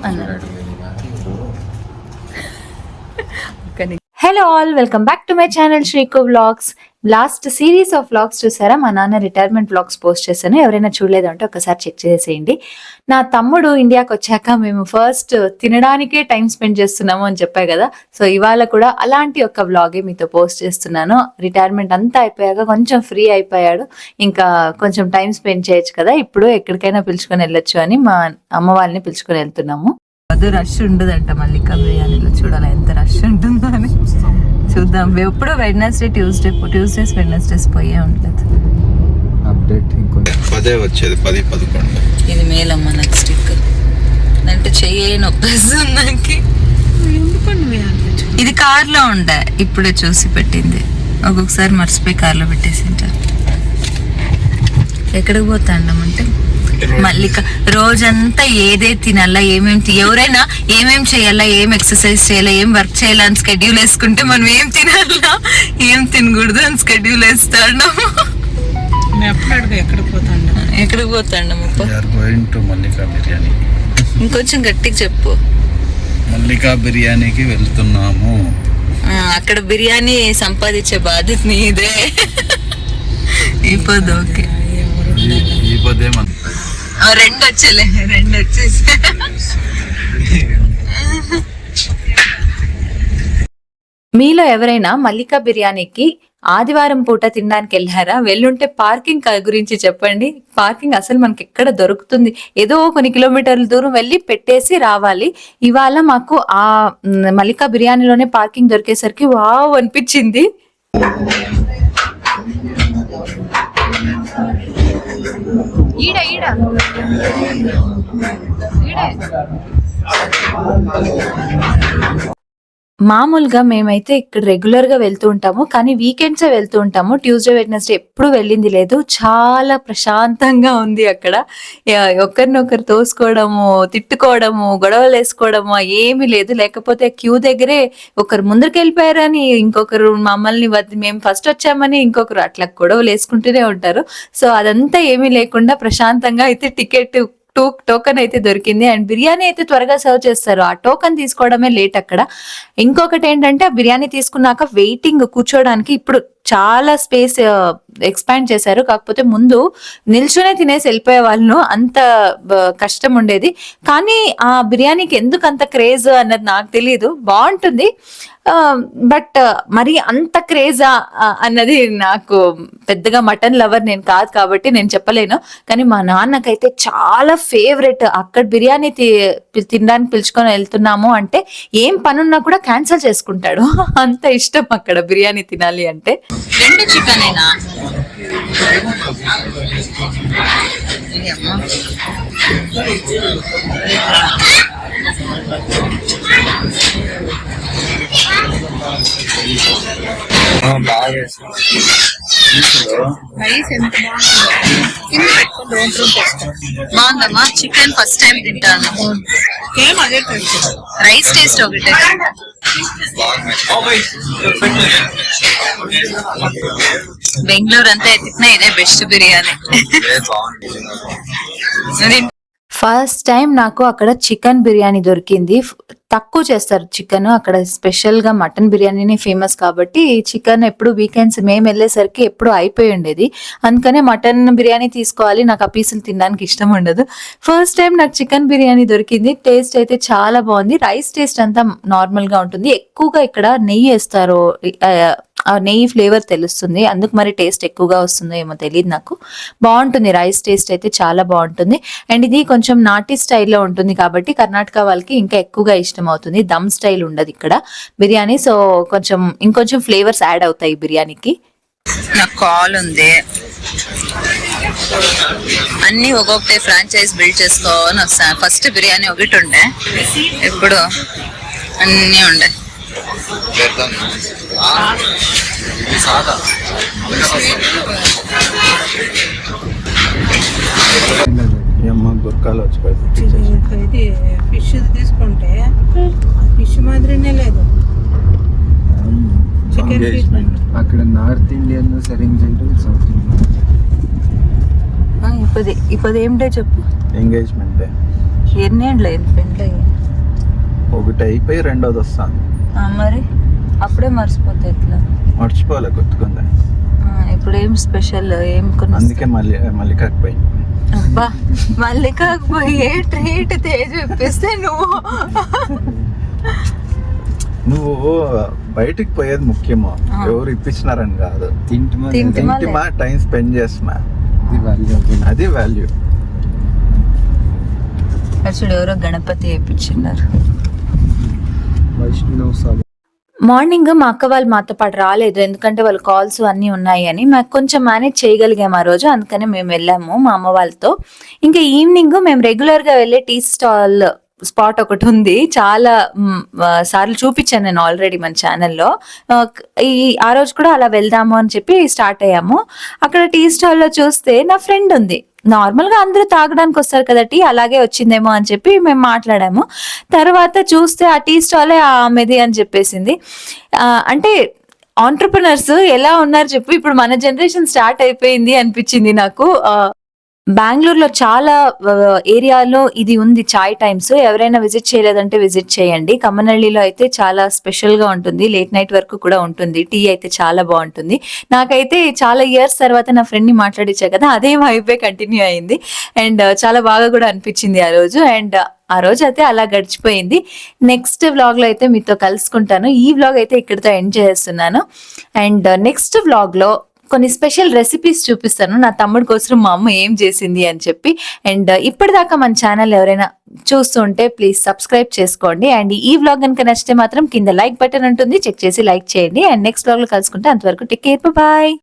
అన్నారు. Hello all, welcome back to my channel Sreeku vlogs. Last series of vlogs చూసారా? మా నాన్న రిటైర్మెంట్ వ్లాగ్స్ పోస్ట్ చేశాను. ఎవరైనా చూడలేదు అంటే ఒకసారి చెక్ చేసేయండి. నా తమ్ముడు ఇండియాకి వచ్చాక మేము ఫస్ట్ తినడానికే టైం స్పెండ్ చేస్తున్నాము అని చెప్పాయి కదా. సో ఇవాళ కూడా అలాంటి ఒక వ్లాగే మీతో పోస్ట్ చేస్తున్నాను. రిటైర్మెంట్ అంతా అయిపోయాక కొంచెం ఫ్రీ అయిపోయాడు, ఇంకా కొంచెం టైం స్పెండ్ చేయొచ్చు కదా, ఇప్పుడు ఎక్కడికైనా పిలుచుకొని వెళ్ళొచ్చు అని మా అమ్మ వాళ్ళని పిలుచుకొని వెళ్తున్నాము. అది రష్ ఉండదంట మల్లికా బిర్యానీలో, చూడాలి ఎంత రష్ ఉంటుందో అని. చూద్దాం. ఎప్పుడు వెడ్నెస్డే ట్యూస్డేస్ వెడ్నెస్డేస్ పోయే ఉంటుంది. అప్డేట్ ఇంకొంచెం వచ్చేది 10-11. ఇది మేలమ్మ నాకు స్టిక్కర్ అంటే చెయ్యి నొప్పేస్తుంది నాకు. ఇది కార్లో ఉండే, ఇప్పుడే చూసి పెట్టింది. ఒక్కొక్కసారి మర్చిపోయి కార్లో పెట్టేసింటారు. ఎక్కడికి పోతాండమంటే మల్లిక రోజంతా ఏదే తినాలా, ఎవరైనా ఏమేం చేయాలా, ఏం ఎక్సర్సైజ్ చేయాలా, ఏం వర్క్ చేయాలా అని స్కెడ్యూల్ వేసుకుంటే మనం ఏం తినాలా ఏం తినకూడదు అని స్కెడ్యూల్ వేస్తాడు. ఎక్కడికి పోతాండము? ఇంకొంచెం గట్టిగా చెప్పు. మల్లికా బిర్యానీకి వెళ్తున్నాము. అక్కడ బిర్యానీ సంపాదించే బాధ్యత నీదే. ఇప్పుడు ఓకే, రెండు వచ్చేసి మీలో ఎవరైనా మల్లికా బిర్యానీకి ఆదివారం పూట తినడానికి వెళ్ళారా? వెళ్ళుంటే పార్కింగ్ గురించి చెప్పండి. పార్కింగ్ అసలు మనకి ఎక్కడ దొరుకుతుంది? ఏదో కొన్ని కిలోమీటర్ల దూరం వెళ్ళి పెట్టేసి రావాలి. ఇవాళ మాకు ఆ మల్లికా బిర్యానీలోనే పార్కింగ్ దొరికేసరికి వావ్ అనిపించింది. మామూలుగా మేమైతే ఇక్కడ రెగ్యులర్ గా వెళ్తూ ఉంటాము, కానీ వీకెండ్స్ వెళ్తూ ఉంటాము. ట్యూస్డే వెడ్నెస్డే ఎప్పుడు వెళ్ళింది లేదు. చాలా ప్రశాంతంగా ఉంది అక్కడ. ఒకరినొకరు తోసుకోవడము, తిట్టుకోవడము, గొడవలు వేసుకోవడము ఏమీ లేదు. లేకపోతే క్యూ దగ్గరే ఒకరు ముందరికి వెళ్ళిపోయారని ఇంకొకరు మమ్మల్ని మేము ఫస్ట్ వచ్చామని ఇంకొకరు అట్లా గొడవలు వేసుకుంటూనే ఉంటారు. సో అదంతా ఏమీ లేకుండా ప్రశాంతంగా అయితే టికెట్ టోకెన్ అయితే దొరికింది. అండ్ బిర్యానీ అయితే త్వరగా సర్వ్ చేస్తారు. ఆ టోకెన్ తీసుకోవడమే లేట్ అక్కడ. ఇంకొకటి ఏంటంటే ఆ బిర్యానీ తీసుకున్నాక వెయిటింగ్ కూర్చోడానికి ఇప్పుడు చాలా స్పేస్ ఎక్స్పాండ్ చేశారు. కాకపోతే ముందు నిల్చునే తినేసి వెళ్ళిపోయే వాళ్ళు, అంత కష్టం ఉండేది. కానీ ఆ బిర్యానీకి ఎందుకు అంత క్రేజ్ అన్నది నాకు తెలియదు. బాగుంటుంది, బట్ మరి అంత క్రేజా అన్నది నాకు, పెద్దగా మటన్ లవర్ నేను కాదు కాబట్టి నేను చెప్పలేను. కానీ మా నాన్నకైతే చాలా ఫేవరెట్. అక్కడ బిర్యానీ తినడానికి పిలుచుకొని వెళ్తున్నాము అంటే ఏం పనున్నా కూడా క్యాన్సిల్ చేసుకుంటాడు. అంత ఇష్టం అక్కడ బిర్యానీ తినాలి అంటే. 2 చికెనేనా? బాగుందమ్మా. చికెన్ ఫస్ట్ టైం తింటాను. రైస్ టేస్ట్ ఒకటే. బెంగళూరు అంతా ఎత్తుకున్నా ఇదే బెస్ట్ బిర్యానీ. ఫస్ట్ టైం నాకు అక్కడ చికెన్ బిర్యానీ దొరికింది. తక్కువ చేస్తారు చికెన్ అక్కడ, స్పెషల్ గా మటన్ బిర్యానీనే ఫేమస్ కాబట్టి చికెన్ ఎప్పుడు వీకెండ్స్ మేము వెళ్ళేసరికి ఎప్పుడు అయిపోయి ఉండేది. అందుకనే మటన్ బిర్యానీ తీసుకోవాలి, నాకు ఆ పీసులు తినడానికి ఇష్టం ఉండదు. ఫస్ట్ టైం నాకు చికెన్ బిర్యానీ దొరికింది. టేస్ట్ అయితే చాలా బాగుంది. రైస్ టేస్ట్ అంతా నార్మల్ గా ఉంటుంది. ఎక్కువగా ఇక్కడ నెయ్యి వేస్తారు, ఆ నెయ్యి ఫ్లేవర్ తెలుస్తుంది, అందుకు మరి టేస్ట్ ఎక్కువగా వస్తుందో ఏమో తెలియదు నాకు. బాగుంటుంది, రైస్ టేస్ట్ అయితే చాలా బాగుంటుంది. అండ్ ఇది కొంచెం నాటి స్టైల్లో ఉంటుంది కాబట్టి కర్ణాటక వాళ్ళకి ఇంకా ఎక్కువగా ఇష్టం అవుతుంది. దమ్ స్టైల్ ఉండదు ఇక్కడ బిర్యానీ. సో ఇంకొంచెం ఫ్లేవర్స్ యాడ్ అవుతాయి బిర్యానీకి. నాకు కాల్ ఉంది, అన్ని ఒక్కొక్కటే ఫ్రాంచైజ్ బిల్డ్ చేసుకోవాలని వస్తాను. ఫస్ట్ బిర్యానీ ఒకటి ఉండే, ఇప్పుడు అన్నీ ఉండే. గుర్కాలు వచ్చి ఫిష్ తీసుకుంటే ఫిష్ మాదిరినే లేదు. అక్కడ నార్త్ ఇండియన్ సరింగ్ సౌత్ ఇండియన్. ఇప్పుడు ఏం డే చెప్పు. Engagement day. ఎన్నేళ్ళు పెళ్ళి? ఒకటి అయిపోయి రెండోది వస్తుంది. మరి అప్పుడే మర్చిపోతే ఎట్లా? మర్చిపోలే, గుర్తుకుందా? ఇప్పుడు ఏం స్పెషల్ ఏం కొన్నా? అందుకే మళ్ళీ కాకపోయింది. అబ్బా మళ్ళీ కాకపోయి ఏ ట్రీట్ తేజ్ ఇప్పిస్తే నువ్వు బయటికి పోయేది ముఖ్యమో, ఎవరు ఇప్పించినారని కాదు. తింటుమా టైం స్పెండ్ చేస్తున్నా, అది వాల్యూ. చూడు ఎవరో గణపతి వేయించిన్నారు. వైష్ణవ్ మార్నింగ్ మా అక్క వాళ్ళు మాతో పాటు రాలేదు, ఎందుకంటే వాళ్ళు కాల్స్ అన్నీ ఉన్నాయి అని. మాకు కొంచెం మేనేజ్ చేయగలిగాము ఆ రోజు, అందుకని మేము వెళ్ళాము మా అమ్మ వాళ్ళతో. ఇంకా ఈవినింగ్ మేము రెగ్యులర్గా వెళ్ళే టీ స్టాల్ స్పాట్ ఒకటి ఉంది, చాలా సార్లు చూపించాను నేను ఆల్రెడీ మన ఛానల్లో. ఆ రోజు కూడా అలా వెళ్దాము అని చెప్పి స్టార్ట్ అయ్యాము. అక్కడ టీ స్టాల్లో చూస్తే నా ఫ్రెండ్ ఉంది. నార్మల్గా అందరూ తాగడానికి వస్తారు కదా టీ, అలాగే వచ్చిందేమో అని చెప్పి మేము మాట్లాడాము. తర్వాత చూస్తే ఆ టీ స్టాలే ఆమెది అని చెప్పేసింది. అంటే ఆంటర్ప్రినర్స్ ఎలా ఉన్నారు చెప్పు, ఇప్పుడు మన జనరేషన్ స్టార్ట్ అయిపోయింది అనిపించింది నాకు. బెంగళూరులో చాలా ఏరియాలో ఇది ఉంది చాయ్ టైమ్స్. ఎవరైనా విజిట్ చేయలేదంటే విజిట్ చేయండి. కమ్మనహళ్ళిలో అయితే చాలా స్పెషల్గా ఉంటుంది, లేట్ నైట్ వరకు కూడా ఉంటుంది. టీ అయితే చాలా బాగుంటుంది. నాకైతే చాలా ఇయర్స్ తర్వాత నా ఫ్రెండ్ని మాట్లాడించా కదా, అదే వైపే కంటిన్యూ అయింది. అండ్ చాలా బాగా కూడా అనిపించింది ఆ రోజు. అండ్ ఆ రోజు అయితే అలా గడిచిపోయింది. నెక్స్ట్ వ్లాగ్లో అయితే మీతో కలుసుకుంటాను. ఈ వ్లాగ్ అయితే ఇక్కడితో ఎండ్ చేస్తున్నాను. అండ్ నెక్స్ట్ వ్లాగ్లో కొన్ని స్పెషల్ రెసిపీస్ చూపిస్తాను, నా తమ్ముడి కోసం మా అమ్మ ఏం చేసింది అని చెప్పి. అండ్ ఇప్పటిదాకా మన ఛానల్ ఎవరైనా చూస్తుంటే ప్లీజ్ సబ్స్క్రైబ్ చేసుకోండి. అండ్ ఈ వ్లాగ్ కనుక నచ్చితే మాత్రం కింద లైక్ బటన్ ఉంటుంది, చెక్ చేసి లైక్ చేయండి. అండ్ నెక్స్ట్ వ్లాగ్లో కలుసుకుంటే అంతవరకు టేక్ కేర్, బాయ్.